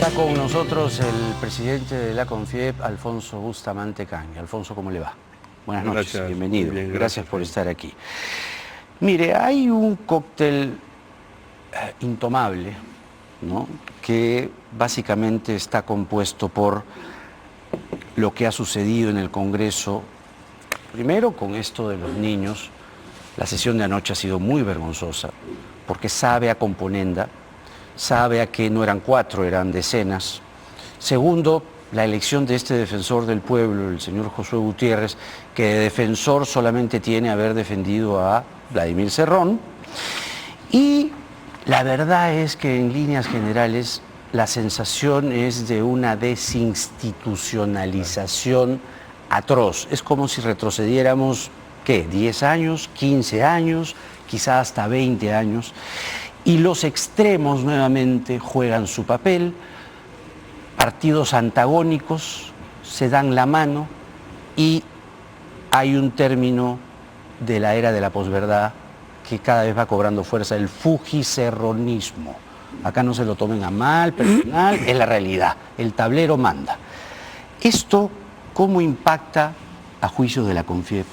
Está con nosotros el presidente de la CONFIEP, Alfonso Bustamante Candia. Alfonso, ¿cómo le va? Buenas noches, Gracias, bienvenido. bien, gracias por estar aquí. Mire, hay un cóctel intomable, ¿no?, que básicamente está compuesto por lo que ha sucedido en el Congreso. Primero, con esto de los niños, la sesión de anoche ha sido muy vergonzosa, porque sabe a componenda, sabe a que no eran 4, eran decenas. Segundo, la elección de este defensor del pueblo, el señor Josué Gutiérrez, que de defensor solamente tiene haber defendido a Vladimir Cerrón. Y la verdad es que en líneas generales la sensación es de una desinstitucionalización atroz. Es como si retrocediéramos, ¿qué?, 10 años, 15 años, quizá hasta 20 años. Y los extremos nuevamente juegan su papel, partidos antagónicos se dan la mano y hay un término de la era de la posverdad que cada vez va cobrando fuerza, el fujicerronismo. Acá no se lo tomen a mal, personal, es la realidad, el tablero manda. ¿Esto cómo impacta, a juicio de la CONFIEP,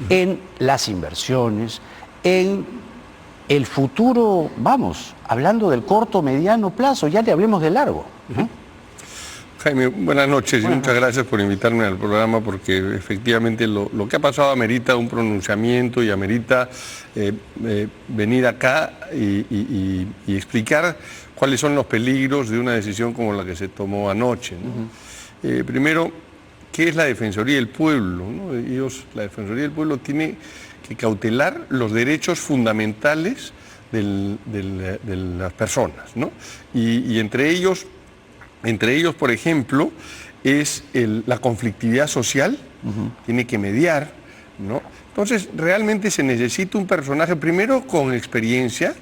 en las inversiones, en el futuro, vamos, hablando del corto, mediano plazo, ya le hablemos de largo, ¿no? Jaime, buenas noches y muchas gracias por invitarme al programa, porque efectivamente lo que ha pasado amerita un pronunciamiento y amerita venir acá y explicar cuáles son los peligros de una decisión como la que se tomó anoche, ¿no? Primero, ¿qué es la Defensoría del Pueblo, ¿no? La Defensoría del Pueblo tiene que cautelar los derechos fundamentales de las personas, ¿no? Y entre ellos, por ejemplo, es la conflictividad social, tiene que mediar, ¿no? Entonces, realmente se necesita un personaje, primero con experiencia,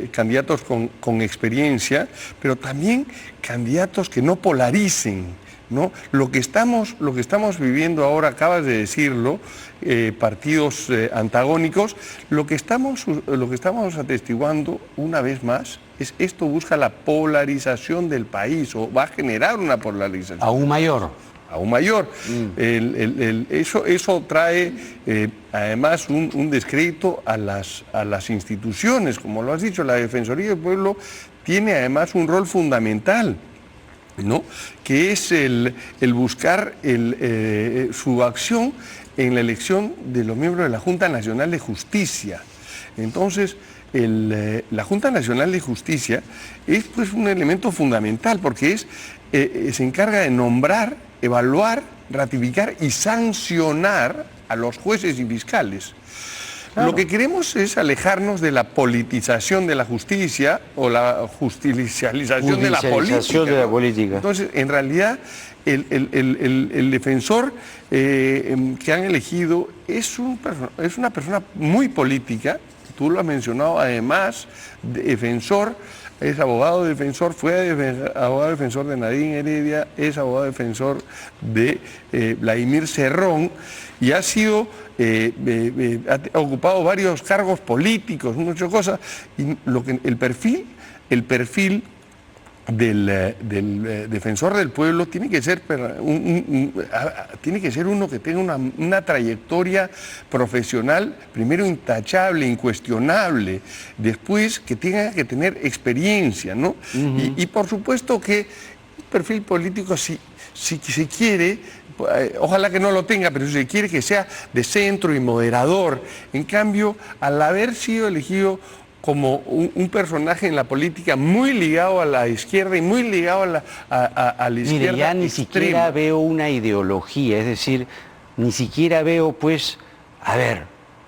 candidatos con experiencia, pero también candidatos que no polaricen, ¿no? Lo que estamos viviendo ahora, acabas de decirlo, partidos antagónicos, lo que estamos atestiguando una vez más es esto busca la polarización del país, o va a generar una polarización. Aún mayor. Aún mayor. Eso trae además un descrédito a las instituciones, como lo has dicho. La Defensoría del Pueblo tiene además un rol fundamental, ¿no?, que es el buscar su acción en la elección de los miembros de la Junta Nacional de Justicia. Entonces, la Junta Nacional de Justicia es pues un elemento fundamental, porque se encarga de nombrar, evaluar, ratificar y sancionar a los jueces y fiscales. Claro. Lo que queremos es alejarnos de la politización de la justicia o la judicialización de la política. Entonces, en realidad, el defensor que han elegido es una persona muy política. Tú lo has mencionado, además, defensor, es abogado defensor, fue abogado defensor de Nadine Heredia, es abogado defensor de Vladimir Cerrón, y ha sido, ha ocupado varios cargos políticos, muchas cosas, y el perfil del defensor del pueblo tiene que ser uno que tenga una trayectoria profesional, primero intachable, incuestionable, después que tenga que tener experiencia, ¿no? Y por supuesto que un perfil político, si se quiere, ojalá que no lo tenga, pero si se quiere que sea de centro y moderador. En cambio, al haber sido elegido como un personaje en la política muy ligado a la izquierda y muy ligado a la izquierda. Mire, ya ni siquiera veo una ideología, es decir, ni siquiera veo, pues, a ver,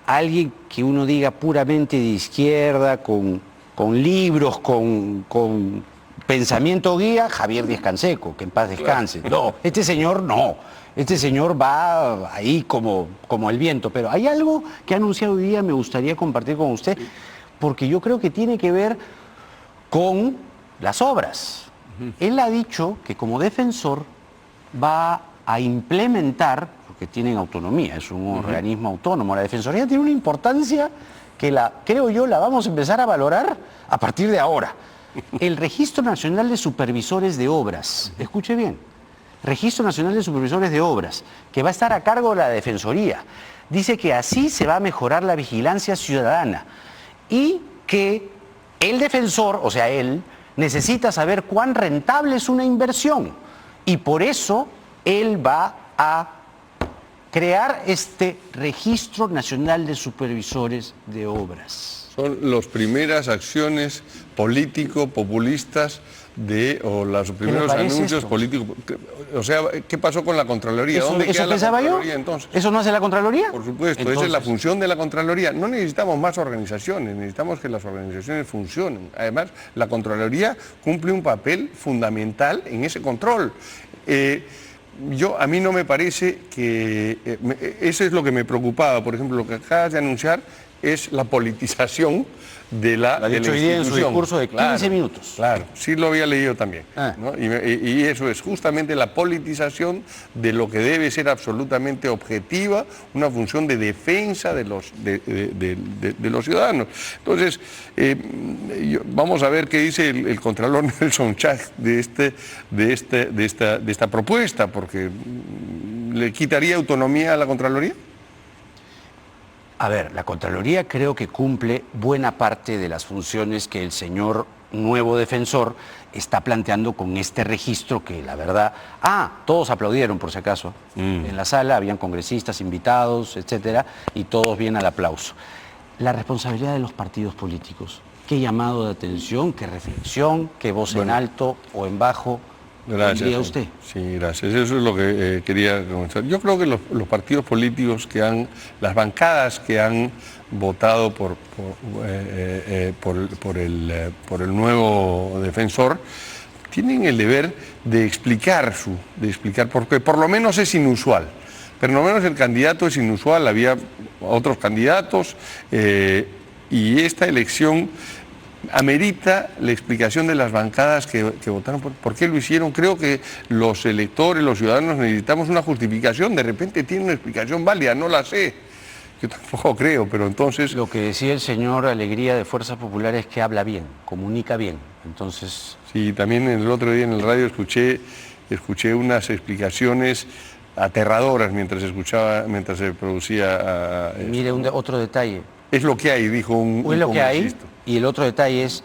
alguien que uno diga puramente de izquierda, con libros, con pensamiento guía, Javier Díaz Canseco, que en paz descanse. No, este señor no. Este señor va ahí como el viento. Pero hay algo que ha anunciado hoy día, me gustaría compartir con usted, porque yo creo que tiene que ver con las obras. Él ha dicho que como defensor va a implementar, porque tienen autonomía, es un organismo autónomo, la Defensoría tiene una importancia que creo yo la vamos a empezar a valorar a partir de ahora. el Registro Nacional de Supervisores de Obras, escuche bien, Registro Nacional de Supervisores de Obras, que va a estar a cargo de la Defensoría, dice que así se va a mejorar la vigilancia ciudadana y que el defensor, o sea, él, necesita saber cuán rentable es una inversión y por eso él va a crear este Registro Nacional de Supervisores de Obras. Son las primeras acciones político-populistas o los primeros anuncios políticos. O sea, ¿qué pasó con la Contraloría? ¿Dónde queda la Contraloría entonces? ¿Eso no hace la Contraloría? Por supuesto, entonces, esa es la función de la Contraloría. No necesitamos más organizaciones, necesitamos que las organizaciones funcionen. Además, la Contraloría cumple un papel fundamental en ese control. A mí no me parece que... eso es lo que me preocupaba. Por ejemplo, lo que acabas de anunciar es la politización de la institución. Hoy día en su discurso de 15 minutos. Claro, sí lo había leído también. ¿No? Y eso es justamente la politización de lo que debe ser absolutamente objetiva, una función de defensa de los ciudadanos. Entonces, vamos a ver qué dice el Contralor Nelson Chag de esta propuesta, porque ¿le quitaría autonomía a la Contraloría? A ver, la Contraloría creo que cumple buena parte de las funciones que el señor nuevo defensor está planteando con este registro que la verdad... todos aplaudieron por si acaso. En la sala habían congresistas, invitados, etcétera, y todos bien al aplauso. La responsabilidad de los partidos políticos. Qué llamado de atención, qué reflexión, qué voz en alto o en bajo. Gracias. Usted. Sí, gracias. Eso es lo que quería comenzar. Yo creo que los partidos políticos las bancadas que han votado por el nuevo defensor, tienen el deber de explicar, porque por lo menos es inusual. Pero lo menos el candidato es inusual, había otros candidatos y esta elección amerita la explicación de las bancadas que votaron. ¿Por qué lo hicieron? Creo que los electores, los ciudadanos necesitamos una justificación. De repente tiene una explicación válida, no la sé. Yo tampoco creo, pero entonces... Lo que decía el señor Alegría de Fuerza Popular es que habla bien, comunica bien. Entonces... Sí, también el otro día en el radio escuché unas explicaciones aterradoras mientras se producía... Mire, otro detalle. Es lo que hay, dijo un Es lo que hay, congresista. Y el otro detalle es,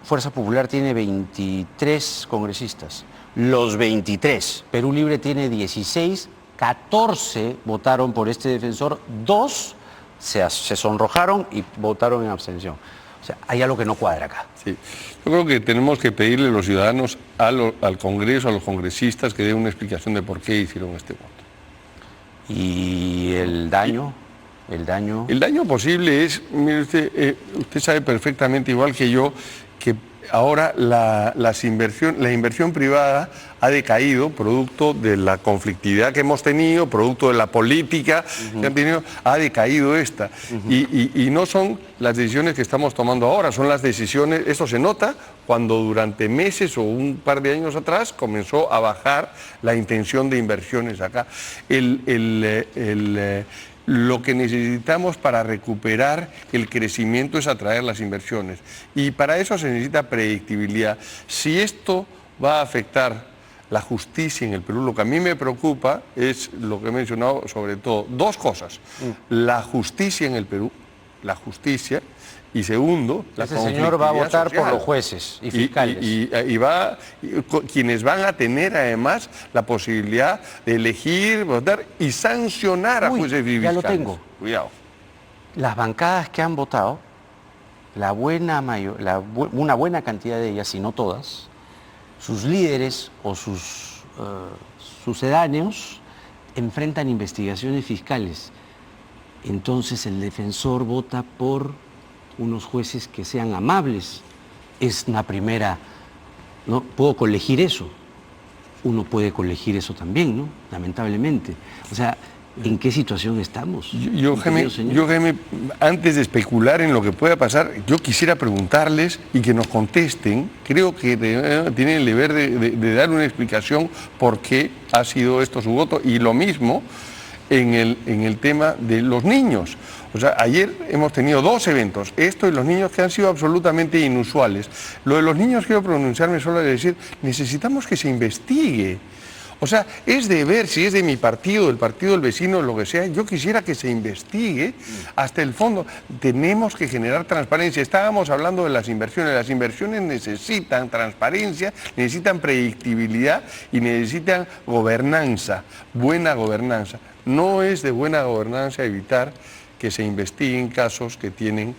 Fuerza Popular tiene 23 congresistas, los 23, Perú Libre tiene 16, 14 votaron por este defensor, 2 se sonrojaron y votaron en abstención. O sea, hay algo que no cuadra acá. Sí. Yo creo que tenemos que pedirle a los ciudadanos, al Congreso, a los congresistas, que den una explicación de por qué hicieron este voto. ¿Y el daño? El daño posible es, mire usted sabe perfectamente igual que yo, que ahora la inversión privada ha decaído producto de la conflictividad que hemos tenido, producto de la política que han tenido, ha decaído esta. Y no son las decisiones que estamos tomando ahora, son las decisiones, eso se nota cuando durante meses o un par de años atrás comenzó a bajar la intención de inversiones acá. Lo que necesitamos para recuperar el crecimiento es atraer las inversiones. Y para eso se necesita predictibilidad. Si esto va a afectar la justicia en el Perú, lo que a mí me preocupa es lo que he mencionado sobre todo. 2 cosas. La justicia en el Perú, la justicia, y segundo, la conflictividad social. Ese señor va a votar por los jueces y fiscales. Quienes van a tener además la posibilidad de elegir, votar y sancionar a jueces y fiscales. Ya lo tengo. Cuidado. Las bancadas que han votado, una buena cantidad de ellas, si no todas, sus líderes o sus sucedáneos enfrentan investigaciones fiscales. Entonces el defensor vota por unos jueces que sean amables. Es una primera, ¿no? Puedo colegir eso. Uno puede colegir eso también, ¿no? Lamentablemente. O sea, ¿en qué situación estamos? Jaime, antes de especular en lo que pueda pasar, yo quisiera preguntarles y que nos contesten. Creo que tienen el deber de dar una explicación por qué ha sido esto su voto. Y lo mismo, en el tema de los niños. O sea, ayer hemos tenido 2 eventos, esto y los niños, que han sido absolutamente inusuales. Lo de los niños quiero pronunciarme solo de decir, necesitamos que se investigue. O sea, es de ver si es de mi partido, del partido del vecino, lo que sea. Yo quisiera que se investigue hasta el fondo. Tenemos que generar transparencia. Estábamos hablando de las inversiones. Las inversiones necesitan transparencia, necesitan predictibilidad y necesitan gobernanza, buena gobernanza. No es de buena gobernanza evitar que se investiguen casos que tienen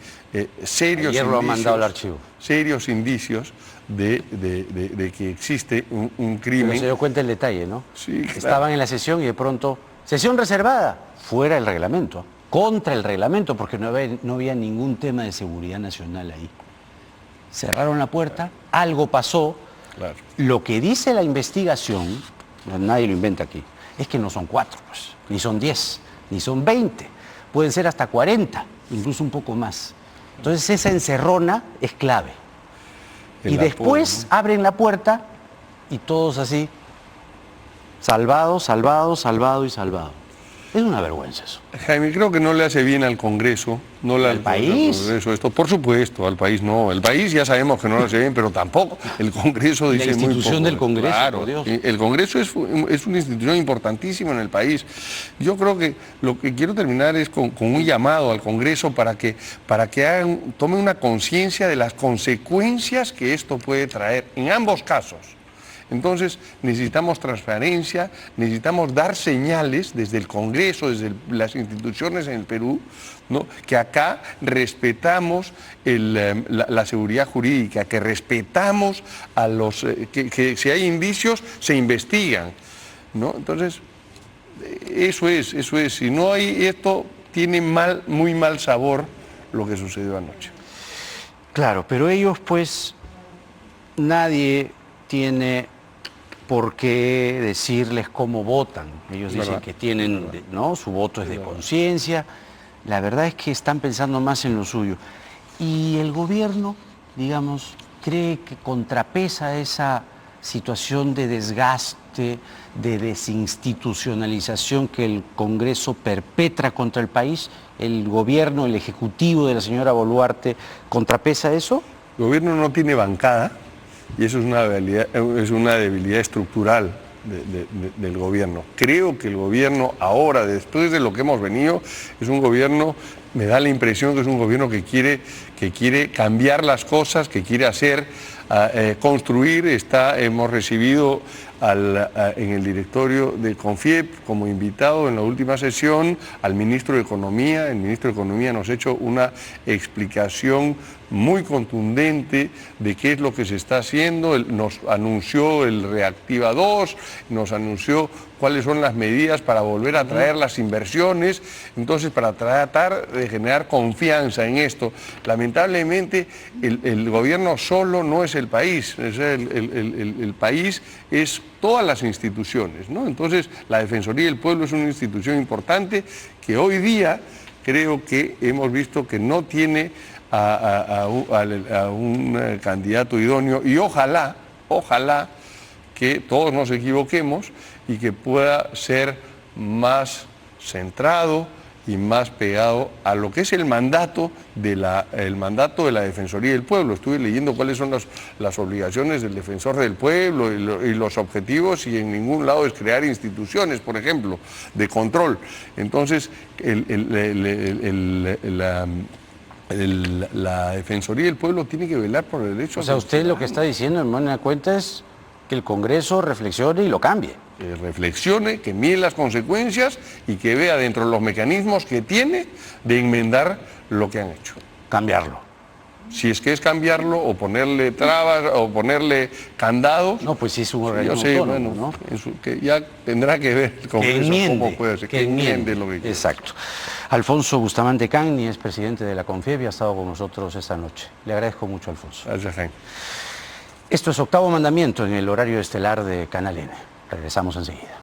serios Ayer lo han mandado al archivo. Serios indicios de que existe un crimen. Pero se dio cuenta el detalle, ¿no? Sí, claro. Estaban en la sesión y de pronto, sesión reservada, fuera del reglamento, contra el reglamento, porque no había ningún tema de seguridad nacional ahí. Cerraron la puerta, algo pasó. Claro. Lo que dice la investigación, nadie lo inventa aquí, es que no son 4, pues, ni son 10, ni son 20, pueden ser hasta 40, incluso un poco más. Entonces esa encerrona es clave. Y después abren la puerta y todos así, salvado, salvado, salvado y salvado. Es una vergüenza eso. Jaime, creo que no le hace bien al Congreso, no le ¿Al país? Al Congreso esto. Por supuesto, al país no. El país ya sabemos que no le hace bien, pero tampoco. El Congreso dice muy poco. La institución del Congreso, claro, por Dios. El Congreso es una institución importantísima en el país. Yo creo que lo que quiero terminar es con un llamado al Congreso para que tome una conciencia de las consecuencias que esto puede traer en ambos casos. Entonces necesitamos transparencia, necesitamos dar señales desde el Congreso, desde las instituciones en el Perú, ¿no? Que acá respetamos la seguridad jurídica, que respetamos a los que si hay indicios se investigan, ¿no? Entonces eso es. Si no hay esto, tiene muy mal sabor lo que sucedió anoche. Claro, pero ellos pues nadie tiene por qué decirles cómo votan. Ellos dicen que tienen, ¿no? Su voto es de conciencia. La verdad es que están pensando más en lo suyo. Y el gobierno, digamos, cree que contrapesa esa situación de desgaste, de desinstitucionalización que el Congreso perpetra contra el país. ¿El gobierno, el ejecutivo de la señora Boluarte, contrapesa eso? El gobierno no tiene bancada. Y eso es una debilidad estructural del gobierno. Creo que el gobierno ahora, después de lo que hemos venido, es un gobierno, me da la impresión que es un gobierno que quiere cambiar las cosas, que quiere hacer, construir. Hemos recibido en el directorio de CONFIEP como invitado en la última sesión al ministro de Economía. El ministro de Economía nos ha hecho una explicación muy contundente de qué es lo que se está haciendo. Nos anunció el Reactiva 2, nos anunció cuáles son las medidas para volver a traer las inversiones, entonces para tratar de generar confianza en esto. Lamentablemente el gobierno solo no es el país, el país es todas las instituciones, ¿no? Entonces la Defensoría del Pueblo es una institución importante que hoy día creo que hemos visto que no tiene a un candidato idóneo, y ojalá que todos nos equivoquemos y que pueda ser más centrado y más pegado a lo que es el mandato de la Defensoría del Pueblo. Estuve leyendo cuáles son las obligaciones del Defensor del Pueblo y los objetivos, y en ningún lado es crear instituciones, por ejemplo, de control. Entonces, la Defensoría del Pueblo tiene que velar por el derecho. O sea, usted lo que está diciendo en buena cuenta es que el Congreso reflexione y lo cambie. Que reflexione, que mire las consecuencias y que vea dentro de los mecanismos que tiene de enmendar lo que han hecho. Cambiarlo. Si es que es cambiarlo o ponerle trabas o ponerle candados. No, pues sí es un organismo autónomo, ¿no? Que ya tendrá que ver el Congreso cómo puede ser, que enmiende lo que quiere. Exacto. Alfonso Bustamante Cagni es presidente de la CONFIEP y ha estado con nosotros esta noche. Le agradezco mucho, Alfonso. Gracias, Jaime. Esto es Octavo Mandamiento en el horario estelar de Canal N. Regresamos enseguida.